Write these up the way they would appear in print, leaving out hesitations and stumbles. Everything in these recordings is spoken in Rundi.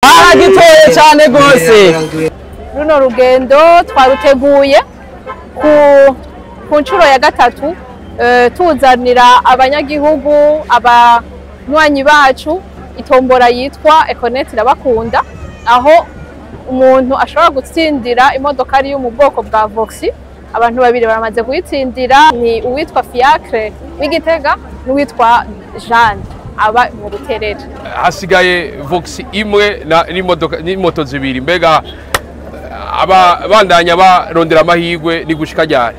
haragitoye cyane rwose. Runo rugendo twaruteguye ku nshuro ya gatatu tuzanira abanyagihugu abanywanyi bacu itombora yitwa Econet irabakunda, aho umuntu ashobora gutsindira imodokari yo mu bwoko bwa Voxi. Abantu babiri baramaze kuyitsindira, ni uwitwa Fiacre w'Igitega n'uwitwa Jeanne aba mu Ruterere. Hasigaye Voxi imwe n'imoto zibiri, mbega bandanya barondera amahirwe ni gushika ryari?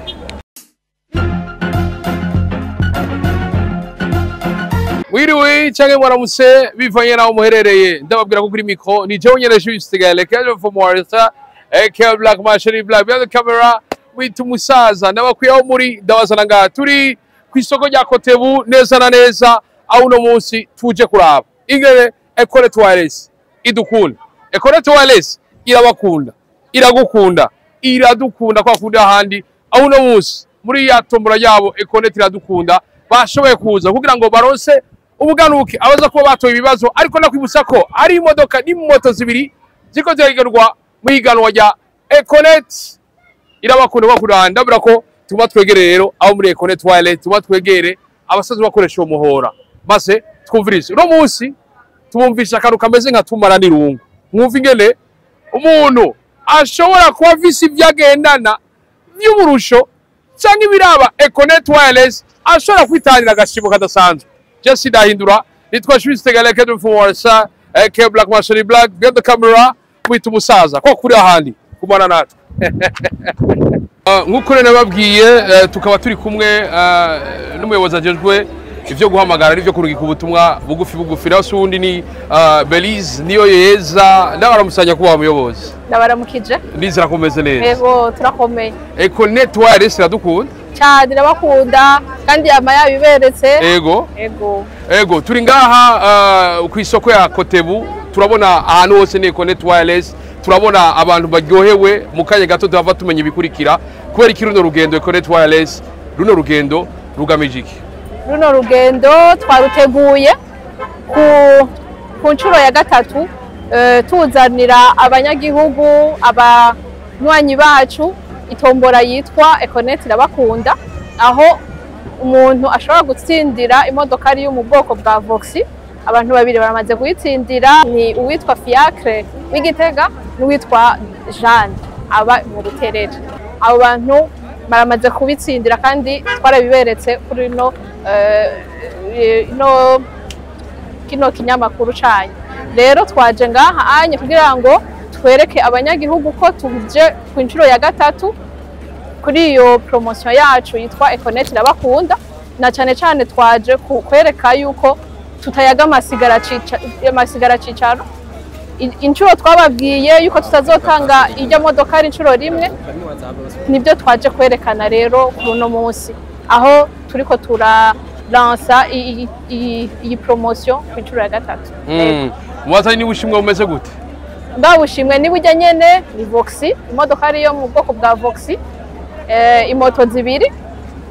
Wiriwe canke mwaramutse bivanye naho muherereye, ndababwira ko kuri mikro ni jewe nyene Juste Galekele for Morisa aka Black Machine Black behind the camera with Musaza. Ndabakwiyeho muri ndabazana ngaha turi kw'isoko rya Kotebu neza na neza, aho uno munsi tuje kuraba ingene Econet Wireless idukunda. Econet Wireless irabakunda, iragukunda, iradukunda kwa kundi ahandi, aho uno munsi muri ya tombora yabo Econet iradukunda bashoboye kuza kugira ngo baronse ubuganuke abaza kuba batoye ibibazo, ariko nakwibutsa ko ari imodoka n'imoto zibiri ziko zihiganwa mu higanwa rya Econet irabakunda kwa kuranda. Ndabura ko tuba twegereye rero aho muri Econet Wireless, tuba twegere abasazi bakoresha uwo muhora maze twumvirize uno munsi tubumvisha akantu kameze nka tumara n'irungu. Mwumva ingene umuntu ashobora kuba visi ibyagendana by'uburusho cyangwa ibiraba Econet Wireless ashobora kwitangira agashimo kadasanzwe. Jesse Dahindura nitwa Juste Galekele for Morisa aka Black Machine Black behind the camera with Musaza ko kuri ahandi kumana natwe. Nkuko rero nababwiye tukaba turi kumwe n'umuyobozi ajejwe ivyo guhamagara n'ivyo kurungika ubutumwa bugufi naho sundi ni Belize niyo yeza. Ndabaramusanya kuba umuyobozi. Ndabaramukije. Ndizera kumeze neza. Yego turakomeye. Econet Wireless iradukunda cyane, irabakunda kandi yama yabiberetse. Ego turi ngaha ku isoko ya Kotebu, turabona ahantu hose ni Econet Wireless, turabona abantu baryohewe. Mu kanya gato tuhava tumenya ibikurikira kubera iki runo rugendo Econet Wireless. Runo rugendo rugamije iki? Runo rugendo twaruteguye ku nshuro ya gatatu tuzanira abanyagihugu abanywanyi bacu itombora yitwa Econet irabakunda, aho umuntu ashobora gutsindira imodokari yo mu bwoko bwa Voxi. Abantu babiri baramaze kuyitsindira, ni uwitwa Fiacre w'Igitega n'uwitwa Jeanne aba mu Ruterere. Abo bantu baramaze kubitsindira kandi twarabiberetse kuri kino kinyamakuru canyu. Rero twaje ngaha anye kugira ngo twereke abanyagihugu ko tuje ku nshuro ya gatatu kuri iyo promotion yacu yitwa Econet irabakunda, na cyane twaje kwereka yuko tutayaga amasigara cicaro. Inshuro twababwiye yuko tutazotanga ijya modoka inshuro rimwe, nibyo twaje kwerekana rero kuno munsi aho turiko turalansa iyi promotion ku nshuro ya gatatu. Mwazanye n'ubushimwe bumeze gute? Ndabushimwe ni bujya nyene ni Voxi, imodoka ari yo mu bwoko bwa Voxi, imoto zibiri.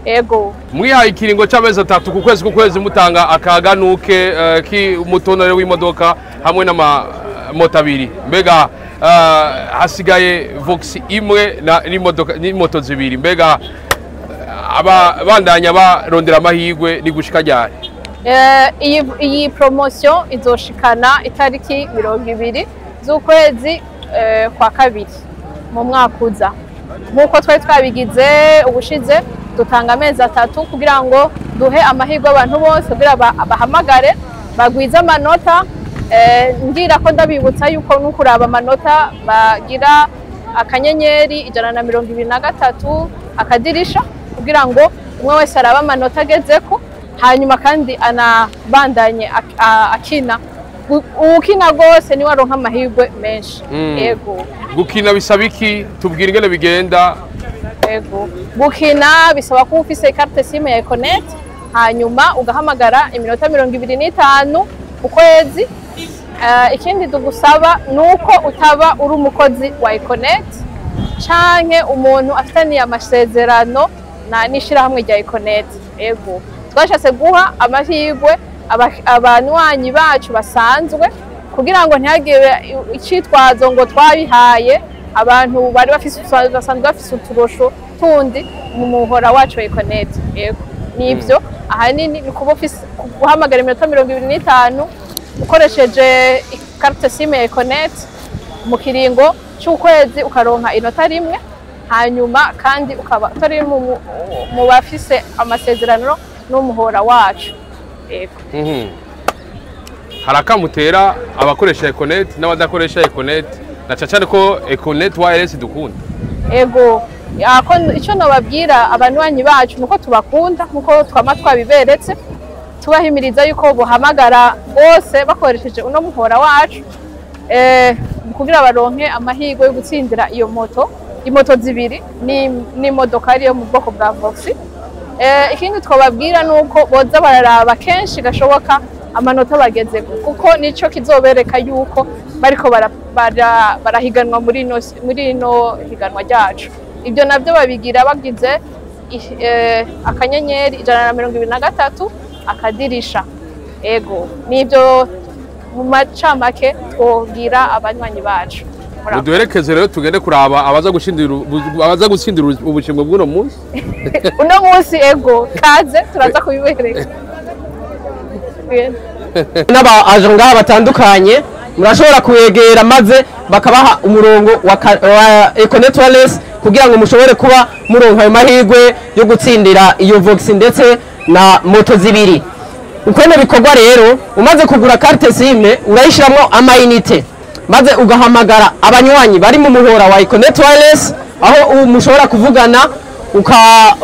Ego mwihaye ikiringo c'amezi 3 ku kwezi mutanga akaganuke k'umutonore w'imodoka hamwe n'amamoto abiri, mbega hasigaye Voxi imwe n'imoto zibiri, mbega bandanya barondera amahirwe ni gushika ryari? Iyi promotion izoshikana itariki 20 z'ukwezi kwa kabiri mu mwaka uza. Nkuko twari twabigize ubushize, dutanga amezi 3 kugira ngo duhe amahirwe abantu bose kugira bahamagare bagwiza amanota. Ngira ko ndabibutsa yuko nukuraba amanota bagira akanyenyeri 123 akadirisha kugira ngo umwe wese araba amanota agezeko, hanyuma kandi anabandanye akina. Ukina rwose ni waronka amahirwe menshi. Ego gukina bisaba iki? Tubwira ingene bigenda. Ego gukina bisaba ko ufise carte SIM ya Econet, hanyuma ugahamagara iminota 25 ukwezi. Ikindi tugusaba nuko utaba uri umukozi wa Econet canke umuntu afitaniye amasezerano n'ishirahamwe rya Econet. Ego twashatse guha amahirwe abanywanyi bacu basanzwe kugira ngo ntihagire icitwazo ngo twabihaye abantu bari basanzwe bafise uturusho tundi mu muhora wacu wa Econet. Yego nivyo ahanini ni kuba ufise guhamagara iminota 25 ukoresheje carte SIM ya Econet mu kiringo cy'ukwezi ukaronka inota rimwe, hanyuma kandi ukaba utari mu bafise amasezerano n'umuhora wacu. Yego harakamutera abakoresha Econet n'abadakoresha Econet na cyane ko Econet wireless dukunda. Ego icyo nababwira abanywanyi bacu nuko tubakunda nkuko twama twabiberetse, tubahimiriza yuko buhamagara bose bakoresheje uno muhora wacu kugira baronke amahirwe yo gutsindira iyo imoto zibiri n'imodoka ariyo mu bwoko bwa Vox. Ikindi twababwira nuko boza bararaba kenshi gashoboka amanota bageze kuko nico kizobereka yuko bariko barahiganwa muri ino higanwa ryacu. Ibyo nabyo babigira bagize akanyenyeri 123 akadirisha. Ego nibyo mu macamake twogira abanywanyi bacu. Duherekeze rero tugende kuraba abaza gutsindira ubushimwe bw'uno munsi. Uno munsi ego kaze turaza kubibereka. N'aba aje ngaha batandukanye murashobora kuyegera maze bakabaha umurongo wa Econet wireless kugira ngo mushobore kuba muronka ayo mahirwe yo gutsindira iyo Vox ndetse na moto zibiri. Ukwene bikorwa rero umaze kugura carte SIM urayishiramwo amayinite maze ugahamagara abanywanyi bari mu muhora wa Econet wireless aho mushobora kuvugana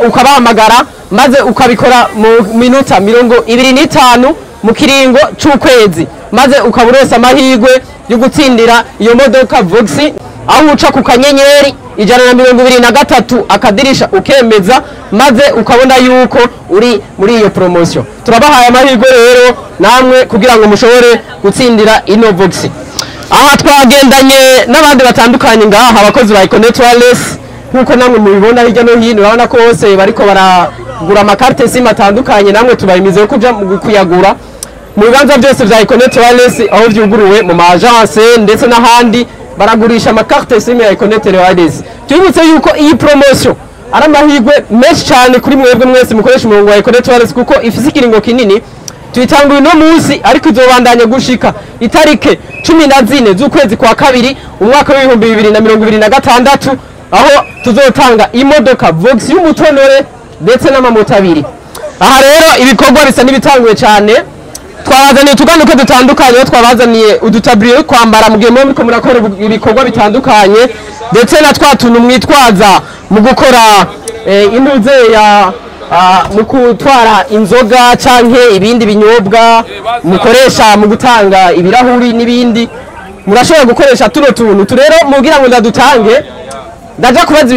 ukabahamagara maze ukabikora mu minota 25 mu kiringo cy'ukwezi maze ukaburosa amahirwe yo gutsindira iyo modoka Vox aho uca ku kanyenyeri 123 akadirisha ukemeza maze ukabona yuko uri muri iyo promotion. Turabahaye amahirwe rero namwe kugira ngo mushobore gutsindira ino Vox. Aha twagendanye n'abandi batandukanye ngaha abakozi ba Econet wireless nkuko namwe mubibona hirya no hino urabona ko bose bariko baragura amakarte SIM atandukanye, namwe tubahimize kuja mu kuyagura mu bibanza byose vya Econet wireless aho vyuguruwe mu agence ndetse n'ahandi baragurisha amakarte SIM ya Econet wireless. Tubibutse yuko iyi promotion ari amahirwe menshi cyane kuri mwebwe mwese mukoresha umurongo wa Econet wireless kuko ifise ikiringo kinini. Tuyitanguye no munsi ariko izobandanya gushika itarike 14 z'ukwezi kwa kabiri umwaka wa 2026 aho tuzotanga imodoka Vox y'umutonore ndetse n'amamoto abiri. Aha rero ibikorwa bisa nibitanguye cyane, twabazaniye tuganuke dutandukanye, twabazaniye udutabriye kwambara mu gihe muriko murakora ibikorwa bitandukanye ndetse na twatuntu mwitwaza mu gukora intuze ya mu kutwara inzoga canke ibindi binyobwa mukoresha mu gutanga ibirahuri n'ibindi murashobora gukoresha tuno tuntu. Rero mugira ngo ndadutange ndaja kubaza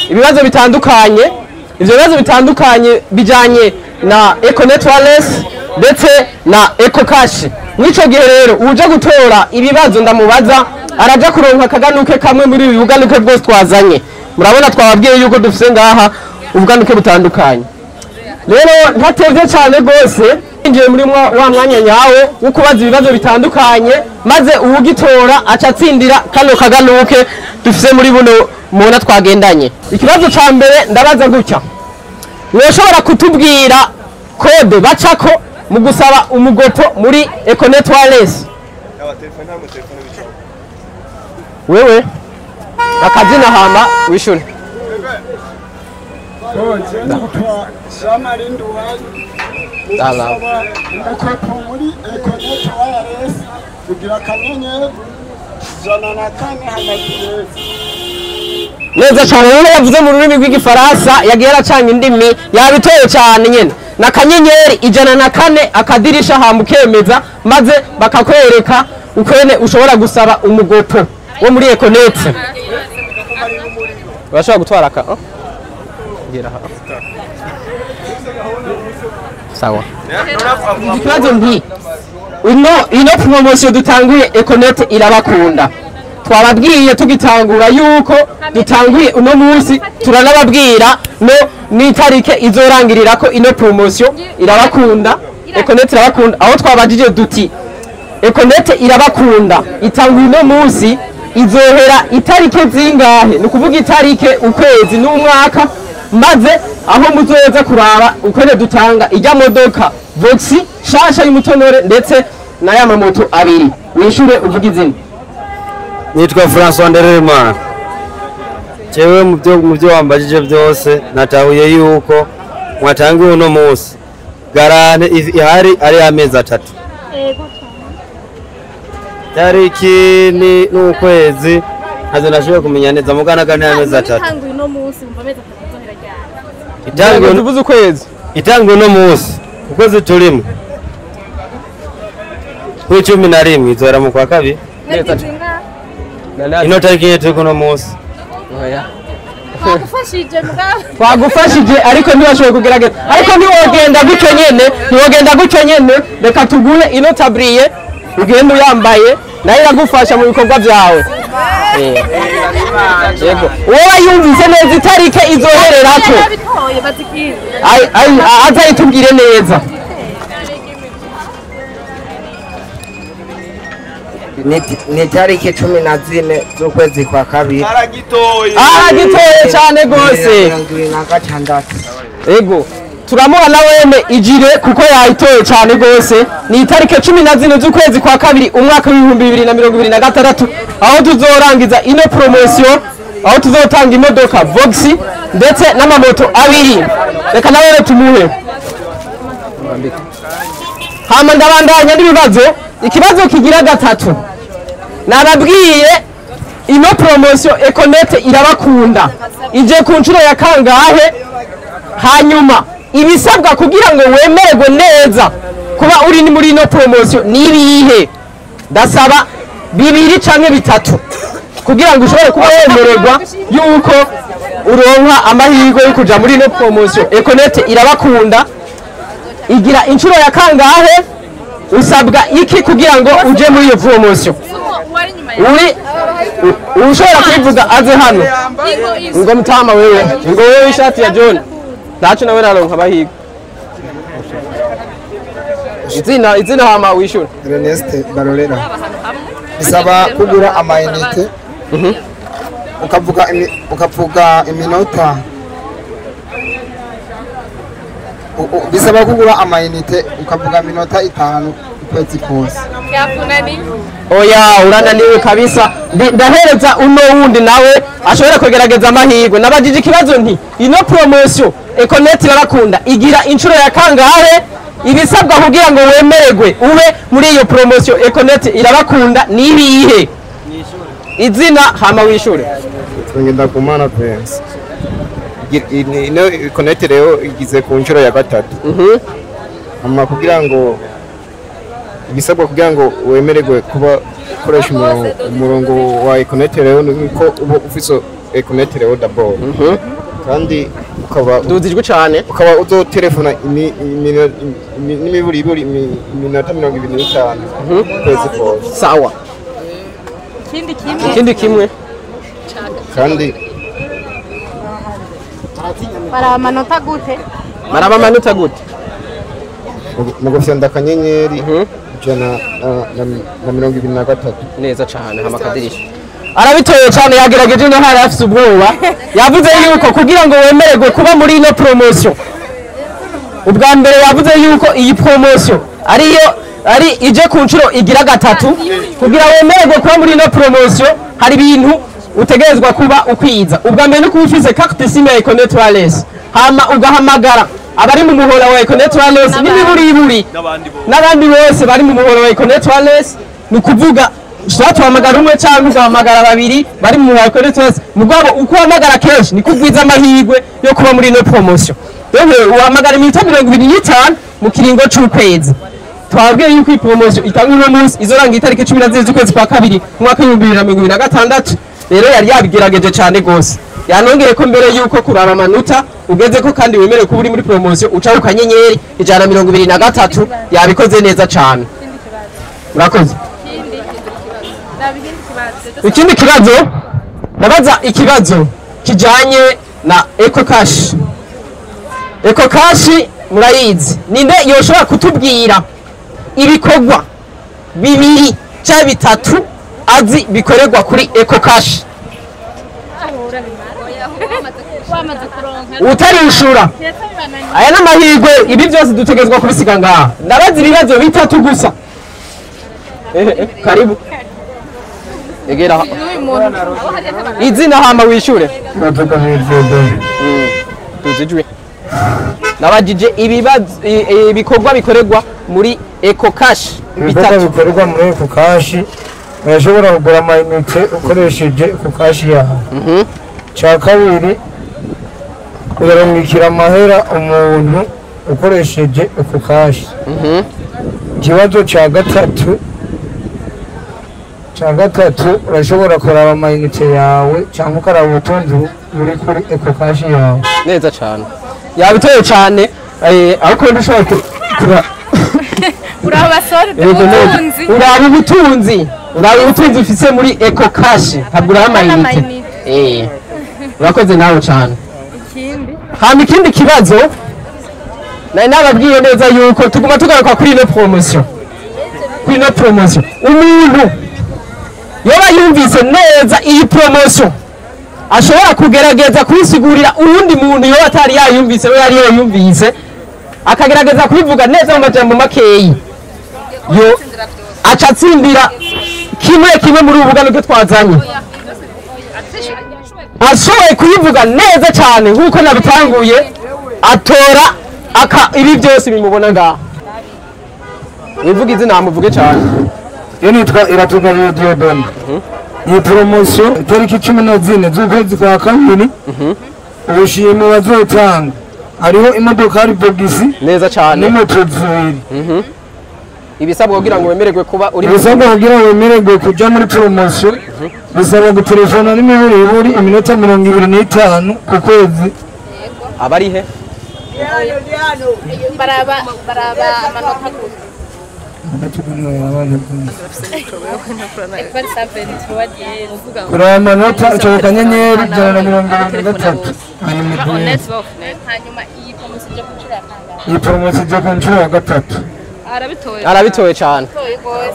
ibibazo bitandukanye. Ivyo bibazo bitandukanye bijanye na Econet wireless ndetse na EcoCash. Mwico gihe rero uje gutora ibibazo ndamubaza araja kuronka kaganuke kamwe muri ibi buganuke bwose twazanye. Murabona twababwiye yuko dufise ngaha ubuganuke butandukanye. Rero ntatevye cyane gose injiye muri wa mwanya nyawo wo kubaza ibibazo bitandukanye maze uwugitora aca atsindira kano kaganuke dufise muri buno mubona twagendanye. Ikibazo ca mbere ndabaza gutya, mwoshobora kutubwira kode bacako mu gusaba umugopo muri Econet wireless? Wewe akazina hama wishune umukopo muri Econet wireless kugira kanyenyeri 104 hanagiye neza cyane. Rero yavuze mu rurimi rw'igifaransa yagiye aracanga indimi yabitoye cyane nyene na kanyenyeri 104 akadirisha hamukemeza maze bakakwereka ukwene ushobora gusaba umugopo wo muri Econet. Urashobora gutwara ka gira ha sawa. Ikibazo nti ino promotion dutanguye Econet irabakunda. Twababwiye tugitangura yuko dutanguye uno munsi, turanababwira no nitarike izorangirira ko ino promotion irabakunda, Econet irabakunda. Aho twabajije duti Econet irabakunda itanga uno munsi izohera itarike zingahe ni ukuvuga itarike ukwezi n'umwaka maze aho muzoza kuraba ukwene dutanga ijya modoka Voxi shasha y'umutonore ndetse na ya mamoto abiri wishure uvuga izina. Nitwa François Nderema. Jewe mu byo wambajije byose natahuye yuko mwatangiye uno munsi garante ihari ari amezi 3. Tariki ni n'ukwezi hazo nashoboye kumenya neza mugana gane amezi 3. Itanguye uno munsi umva amezi 3 zohera ryari. Itanguye tuvuze ukwezi. Itanguye uno munsi ukwezi turimo. Ku 11 izora mu kwa kabiri. Ino tariki yetu kuno munsi. Oya. Twagufashije mugabo. Twagufashije ariko ntiwashoboye kugerageza. Ariko ntiwogenda gutyo nyene, reka tugure ino tabriye ugenda uyambaye nayo iragufasha mu bikorwa byawe. Yego. Wowe yumvise neza itarike izohererako. Azayitubwire neza. Ni tariki 14 z'ukwezi kwa kabiri. Aragitoye cyane gose. 26. Ego. Turamubona wene ijire kuko yayitoye cyane gose. Ni itariki 14 z'ukwezi kwa kabiri umwaka wa 2026 aho tuzorangiza ino promotion aho tuzotanga imodoka Voxi ndetse n'amamoto abiri. Reka nawe tumuhe. Hama ndabandanya n'ibibazo. Ikibazo kigira gatatu. Nababwiye ino promotion Econet irabakunda. Ije ku nshuro ya kangahe? Hanyuma ibisabwa kugira ngo wemererwe neza kuba uri ni muri ino promotion ni ibihe? Ndasaba bibiri canke bitatu kugira ngo ushobore kuba wemererwa yuko uronka amahirwe yo kuja muri ino promotion. Econet irabakunda. Igira inshuro ya kangahe? Usabwa iki kugira ngo uje muri iyo promotion? Ushobora kwivuga aze hano. Ngo mutama wewe. Ngo wewe ishati ya John. Ntacu nawe naronka abahiga. Izina hama wishura. Ernest Barolera. Bisaba kugura amayinite. Ukavuga iminota. Bisaba kugura amayinite ukavuga minota 5 ukwezi kose. Oya urananiwe kabisa. Ndahereza uno wundi nawe ashobora kugerageza amahirwe. Nabajije ikibazo nti ino promotion Econet irabakunda igira inshuro ya kangahe? Ibisabwa kugira ngo wemererwe ube muri iyo promotion Econet irabakunda ni ibihe? Izina hama wishure. Twengenda kumana Prince. Ino Econet rero igize ku nshuro ya 3. Ama kugira ngo ibisabwa kugira ngo wemererwe kuba ukoresha umurongo wa Econet rero nuko uba ufise Econet rero d'abord. Kandi ukaba duzijwe cyane ukaba uzo telefona n'imiburi iminota 25 kwezi kose. Sawa. Ikindi kimwe kandi Baramanota gute? Baramanota gute? Mugofyanda kanyenyeri jana na 23. Neza cyane hama kadirisha. Arabitoye cyane yagerageje no hari afite ubwoba. Yavuze yuko kugira ngo wemererwe kuba muri ino promotion. Ubwa mbere yavuze yuko iyi promotion ari ije ku nshuro igira 3 kugira wemererwe kuba muri ino promotion hari ibintu utegerezwa kuba ukwiza. Ubwa mbere nuko ufise carte SIM ya Econet Wireless. Hama ugahamagara abari mu muhora wa Econet Wireless n'iburi n'abandi bose bari mu muhora wa Econet Wireless ni kuvuga tuhamagara umwe cyangwa ugahamagara babiri bari mu muhora wa Econet Wireless mugabo uko uhamagara kenshi ni kugwiza amahirwe yo kuba muri ino promotion. Rero uhamagara iminota 25 mu kiringo c'ukwezi. Twabwiye yuko iyi promotion itangwa uno munsi izoranga itariki 14 z'ukwezi kwa kabiri mwaka wa 2026. Rero yari yabigerageje cyane gose. Yanongeye ko mbere yuko kurara amanota ugeze ko kandi wemerewe kuba uri muri promotion uca ukanyenyeri 123 yabikoze neza cyane. Murakoze. Ikindi kibazo nabaza ikibazo kijanye na EcoCash. EcoCash murayizi ninde yoshobora kutubwira ibikorwa bibiri cyangwa bitatu azi bikorerwa kuri Eco Cash utarishura aya n'amahirwe ibi byose dutegezwa kubisiga ngaha ndabaza ibibazo bitatu gusa karibu egera izina hama wishure tuzijwe nabajije ibibazo ibikorwa bikorerwa muri Eco Cash bitatu bikorerwa muri Eco Cash urashobora kugura amayinite ukoresheje Eco Cash yawe cya kabiri urarungikira amahera umuntu ukoresheje Eco Cash ikibazo cya gatatu urashobora kuraba amayinite yawe cyangwa ukaraba ubutunzi buri kuri Eco Cash yawe neza cyane yabitoye cyane ariko ndashobora uraba ubutunzi ufise muri Eco Cash hagura amayinite urakoze nawe cyane hama ikindi kibazo nari nababwiye neza yuko tuguma tugaruka kuri ino promotion umuntu yoba yumvise neza iyi promotion ashobora kugerageza kuyisigurira uwundi muntu yoba atari yayumvise we yari yayumvise akagerageza kubivuga neza mu majambo makeyi yo aca atsindira kimwe muri ubu bugano bwo twazanye ashoboye kuyivuga neza cyane nk'uko nabitanguye atora ibi byose bimubona ngaha wivuga izina muvuge cyane iyo nitwa Iratunganya Dieudonne iyi promotion itariki 14 z'ukwezi kwa kabiri ubushimwe bazotanga hariho imodoka hari bogisi neza cyane n'imoto zibiri ibisabwa kugira ngo wemererwe kuba uri ibisabwa kugira ngo wemererwe kuja muri promotion bisaba gutelefona n'imiburi iminota 25 ku kwezi abari he baraba amanota kuraba amanota cyo kanyenyeri 123 hanyuma iyi promotion ijya ku nshuro ya gatatu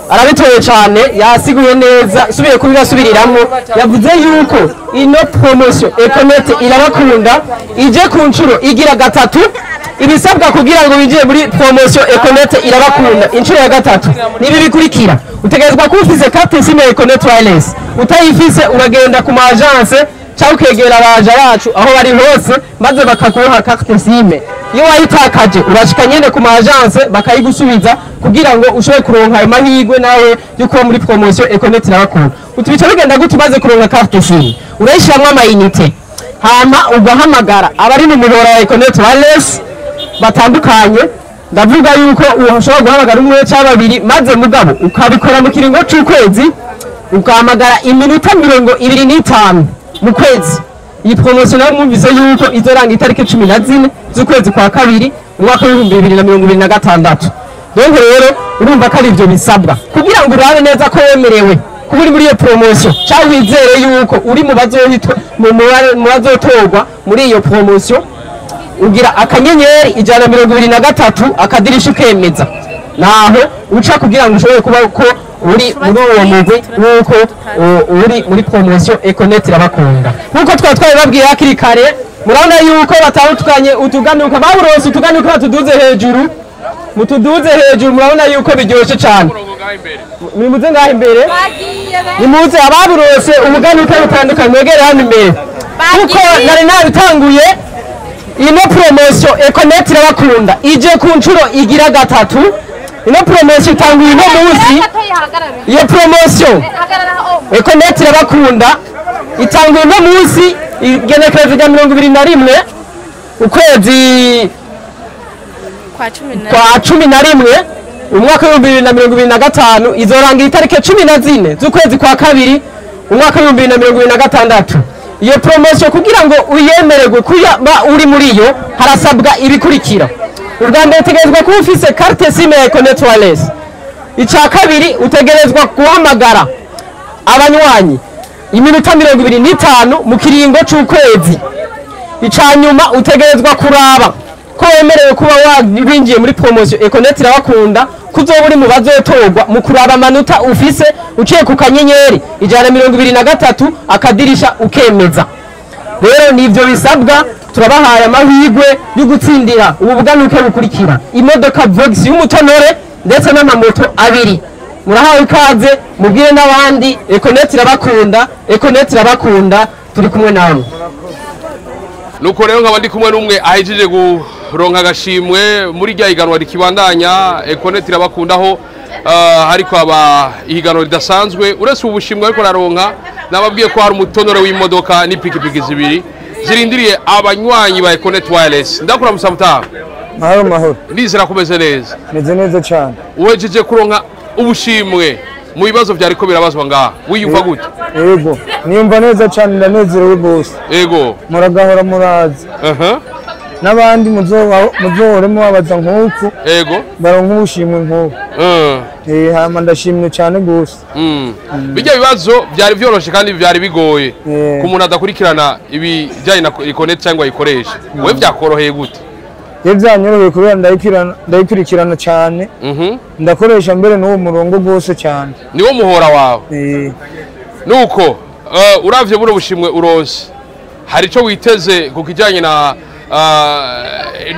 arabitoye cyane yasiguye neza subiye kubirasubiriramo yavuze yuko ino promotion Econet irabakunda ije ku nshuro igira gatatu ibisabwa kugira ngo binjiye muri promotion Econet irabakunda inshuro ya gatatu nibi bikurikira utegerezwa kufise carte SIM Econet wireless utayifise uragenda ku agence cyangwa ukegera abaje bacu aho bari hose maze bakakuha carte SIM iyo wayitakaje urashika nyene ku agence bakayigusubiza kugira ngo ushobore kuronka ayo mahirwe nawe yuko muri promotion Econet irabakunda utubice bigenda gute maze kuronka carte SIM urayishiramwe amayinite hama ugahamagara abari mu mihora ya Econet wireless batandukanye ndavuga yuko ushobora guhamagara umwe cyangwa babiri maze mugabo ukabikora mu kiringo cy'ukwezi ugahamagara iminota 25 mu kwezi iyi promotion nayo mwumvise yuko izoranga itariki 14 z'ukwezi kwa kabiri umwaka wa 2026 donc rero urumva ko ari ibyo bisabwa kugira ngo urabe neza ko wemerewe kuba uri muri iyo promotion cyangwa wizere yuko uri mu bazotorwa muri iyo promotion ugira akanyenyeri 123 akadirisha ukemeza naho uca kugira ngo ushobore kuba ko uri muri uwo mugwi nuko uri muri promotion Econet irabakunda nkuko twababwiye hakiri kare murabona yuko batandukanye utuganuka bawurose utuganuka batuduze hejuru mutuduze hejuru murabona yuko biryoshye cyane nimuze ngaho imbere nimuze ababurose umuganuka utandukanye mwegere hano imbere kuko nari nabitanguye ino promotion Econet irabakunda ije ku nshuro igira gatatu ino promotion itanguye no munsi iyo promotion Econet irabakunda itanguye no munsi igenekerezo rya 21 ukwezi kwa 11 umwaka wa 2025 izoranga itariki 14 z'ukwezi kwa kabiri umwaka wa 2026 iyo promotion kugira ngo uyemererwe kuba uri muri yo harasabwa ibikurikira ubwa mbere utegerezwa kuba ufise carte SIM ya Econet wireless icya kabiri utegerezwa guhamagara abanywanyi iminota 25 mu kiringo cy'ukwezi icanyuma utegerezwa kuraba ko wemerewe kuba winjiye muri promotion Econet irabakunda kuzoba uri mu bazotorwa mu kuraba amanota ufise uciye ku kanyenyeri 123 akadirisha ukemeza. Rero nivyo bisabwa, turabahaye amahirwe yo gutsindira ubu buganuke bukurikira: imodoka Vox y'umutonore ndetse n'amamoto abiri. Murahawe ikaze, mubwire n'abandi Econet irabakunda, turi kumwe namwe. Nuko rero nkaba ndi kumwe n'umwe ahejeje guronka agashimwe muri rya higanwa rikibandanya Econet irabakundaho, ariko aba ihiganwa ridasanzwe uretse ubushimwe ariko raronka. Nababwiye ko hari umutonore w'imodoka n'ipikipiki zibiri zirindiriye abanywanyi ba Econet Wireless. Ndakura musamutaha. Mahoro. Ndizera kumeze neza. Meze neza cyane. Uhejeje kuronka ubushimwe mu bibazo byariko birabazwa ngaha, wiyumva gute? Yego, niyumva neza cyane, ndanezerewe bose. Yego. Muragahora murazi. N'abandi muzohoremo babaza nk'uku. Yego. Baronka ubushimwe nk'uku. Hama ndashimye cyane gose. Bijya bibazo byari byoroshe kandi byari bigoye ku muntu adakurikirana ibijyanye na Econet cyangwa ayikoresha. Wewe byakoroheye gute? Byanyoroheye kubera ndayikurikirana cyane. Ndakoresha mbere n'uwo murongo gose cyane. Niwo muhora wawe? Nuko uravye buno bushimwe uronse, hari ico witeze ku kijyanye na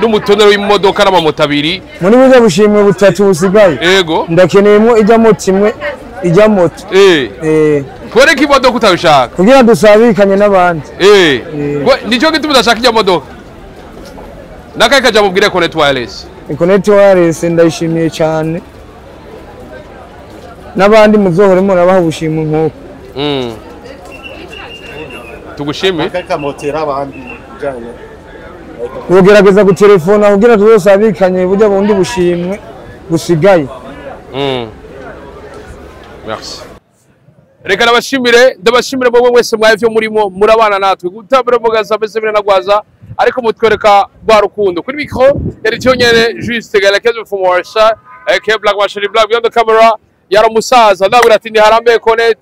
n'umutonero w'imodoka n'amamoto abiri? Muri buze bushimwe butatu busigaye. Yego. Ndakeneyemo ijya moto imwe, ijya moto. Kubera ko imodoka utabishaka? Kugira dusabikanye n'abandi. Nico gituma udashaka ijya modoka? Nakaye kaja mubwire Econet Wireless. Econet Wireless ndayishimiye cyane. N'abandi muzohoremo nabaha ubushimwe nk'uko. Tugushime. Kakamotera abandi bijanye. Ugerageza gutelefona kugira tuzosabikanye burya bundi bushimwe busigaye. Merci. Reka ndabashimire mwe mwese mwavyo murimo murabana natwe gutabira mugaza bese bine nagwaza, ariko mutwereka rwa rukundo kuri micro yari cyonyene Juste Galakazo from Warsaw, Black Machine Black beyond the camera yaramusaza ndabura ati ni harambe Econet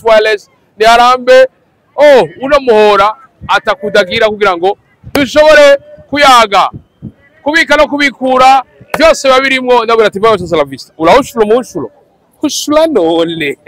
Wireless, ni harambe uno muhora atakudagira kugira ngo dushobore kuyaga kubika no kubikura byose babirimo. Ndabura ati bayo sala vista ulahushuro munshuro kushula none